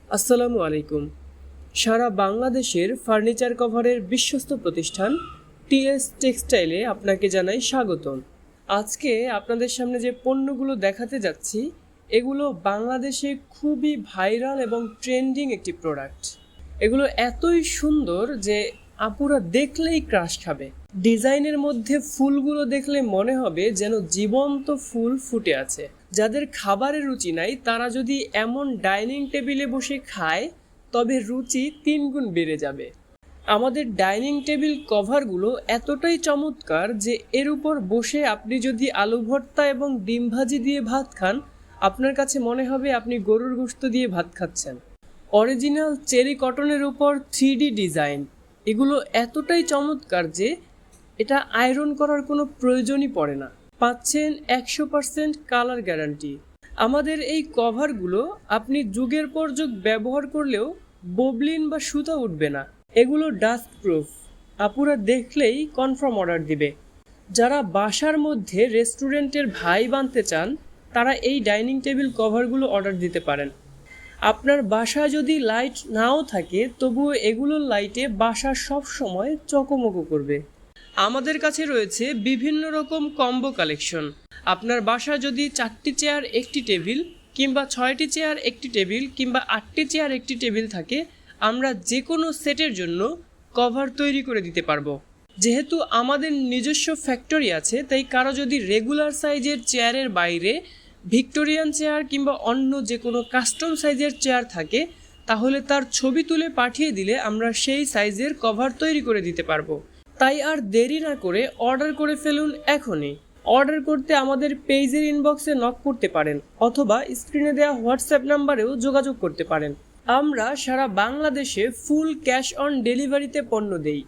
আসসালামু আলাইকুম। সারা বাংলাদেশের ফার্নিচার কভারের বিশ্বস্ত প্রতিষ্ঠান টিএস টেক্সটাইলে আপনাকে জানাই স্বাগতম। আজকে আপনাদের সামনে যে পণ্যগুলো দেখাতে যাচ্ছি এগুলো বাংলাদেশে খুবই ভাইরাল এবং ট্রেন্ডিং একটি প্রোডাক্ট। এগুলো এতই সুন্দর যে আপুরা দেখলেই ক্রাশ খাবে। ডিজাইনের মধ্যে ফুলগুলো দেখলে মনে হবে যেন জীবন্ত ফুল ফুটে আছে। যাদের খাবারের রুচি নাই তারা যদি এমন ডাইনিং টেবিলে বসে খায় তবে রুচি 3 গুণ বেড়ে যাবে। আমাদের ডাইনিং টেবিল কভারগুলো এতটাই চমৎকার যে এর উপর বসে আপনি যদি আলু ভর্তা এবং ডিম ভাজি দিয়ে ভাত খান আপনার কাছে মনে হবে আপনি গরুর গোশত দিয়ে ভাত খাচ্ছেন। অরিজিনাল চেরি কটনের উপর 3D ডিজাইন, এগুলো এতটাই চমৎকার যে এটা আয়রন করার কোনো প্রয়োজনই পড়ে না। পাচ্ছেন 100% কালার গ্যারান্টি। আমাদের এই কভারগুলো আপনি যুগের পর যুগ ব্যবহার করলেও ববলিন বা সুতা উঠবে না। এগুলো ডাস্ট প্রুফ, আপুরা দেখলেই কনফার্ম অর্ডার দিবে। যারা বাসার মধ্যে রেস্টুরেন্টের ভাই বানতে চান তারা এই ডাইনিং টেবিল কভারগুলো অর্ডার দিতে পারেন। আপনার বাসায় যদি লাইট নাও থাকে তবুও এগুলোর লাইটে বাসা সব সময় চকমকো করবে। আমাদের কাছে রয়েছে বিভিন্ন রকম কম্বো কালেকশন। আপনার বাসায় যদি 4টি চেয়ার একটি টেবিল কিংবা 6টি চেয়ার একটি টেবিল কিংবা 8টি চেয়ার একটি টেবিল থাকে আমরা যে কোনো সেটের জন্য কভার তৈরি করে দিতে পারবো। যেহেতু আমাদের নিজস্ব ফ্যাক্টরি আছে তাই কারো যদি রেগুলার সাইজের চেয়ারের বাইরে ভিক্টোরিয়ান চেয়ার কিংবা অন্য যে কোনো কাস্টম সাইজের চেয়ার থাকে তাহলে তার ছবি তুলে পাঠিয়ে দিলে আমরা সেই সাইজের কভার তৈরি করে দিতে পারবো। তাই আর দেরি না করে অর্ডার করে ফেলুন এখনই। অর্ডার করতে আমাদের পেজের ইনবক্সে নক করতে পারেন অথবা স্ক্রিনে দেওয়া হোয়াটসঅ্যাপ নাম্বারেও যোগাযোগ করতে পারেন। আমরা সারা বাংলাদেশে ফুল ক্যাশ অন ডেলিভারিতে পণ্য দেই।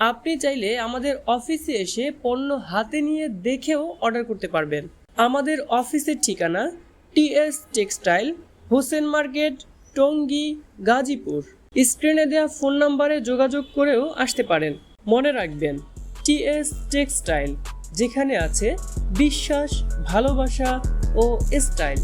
আপনি চাইলে আমাদের অফিসে এসে পণ্য হাতে নিয়ে দেখেও অর্ডার করতে পারবেন। আমাদের অফিসের ঠিকানা TS textile, Hossain market, Tongi, Gazipur. স্ক্রিনে দেওয়া ফোন নাম্বারে যোগাযোগ করেও আসতে পারেন। মনে রাখবেন, টিএস টেক্সটাইল, যেখানে আছে বিশ্বাস, ভালোবাসা ও স্টাইল।